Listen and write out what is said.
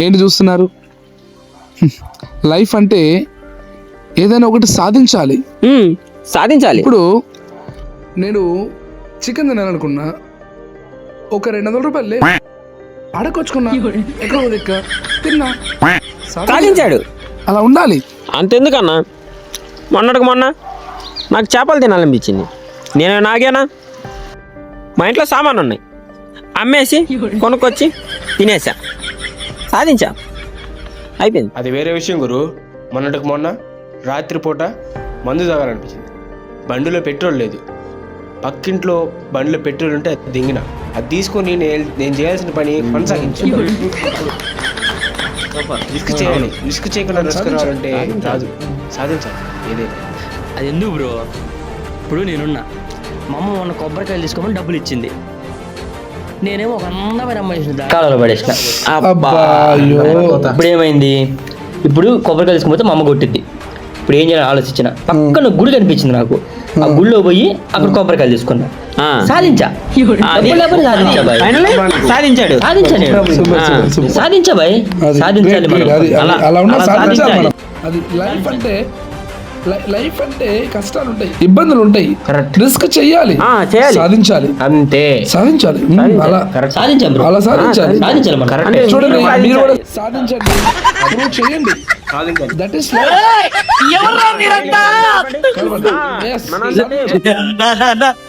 ఏంటి చూస్తున్నారు? లైఫ్ అంటే ఏదైనా ఒకటి సాధించాలి. సాధించాలి. ఇప్పుడు నేను చికెన్ తినాలనుకున్నా, ఒక 200 రూపాయలు అడకొచ్చుకున్నా, ఎక్కడో దగ్గర తిన్నా, సాధించాడు. అలా ఉండాలి. అంతెందుకన్నా, మొన్నటికి మొన్న నాకు చేపలు తినాలనిపించింది. నేను నాగేనా, మా ఇంట్లో సామాను ఉన్నాయి, అమ్మేసి కొనుక్కొచ్చి తినేసా, సాధించా, అయిపోయింది. అది వేరే విషయం గురు. మొన్నటికి మొన్న రాత్రిపూట మందు తాగాలనిపించింది. బండిలో పెట్రోల్ లేదు. పక్కింట్లో బండిలో పెట్రోల్ ఉంటే అది దింగిన, అది తీసుకొని నేను చేయాల్సిన పని కొనసాగించాను. రిస్క్ చేయాలి. రిస్క్ చేయకుండా రిస్క్ రావాలంటే రాదు. సాధించాలి ఏదైనా. అది ఎందుకు బ్రో? ఇప్పుడు నేనున్నా, మా అమ్మ మొన్న కొబ్బరికాయలు తీసుకోమని డబ్బులు ఇచ్చింది. నేనేమో ఒక అందమైన అమ్మాయి కాలంలో పడేసిన. ఇప్పుడు ఏమైంది? ఇప్పుడు కొబ్బరికాయలు తీసుకుపోతే మా అమ్మ కొట్టిద్ది. ఇప్పుడు ఏం చేయాలి ఆలోచించిన, పక్కన గుడి కనిపించింది నాకు. ఆ గుడిలో పోయి అక్కడ కొబ్బరికాయలు తీసుకున్నా, సాధించా. సాధించాడు. సాధించా బాయ్, సాధించాలి మనం. అది లైఫ్ అంటే కష్టాలు ఉంటాయి, ఇబ్బందులు ఉంటాయి, రిస్క్ చెయ్యాలి, సాధించాలి. అంతే, సాధించాలి. అలా సాధించాలి, అలా సాధించాలి. చూడండి, మీరు కూడా సాధించండి, ప్రూవ్ చేయండి. That is life.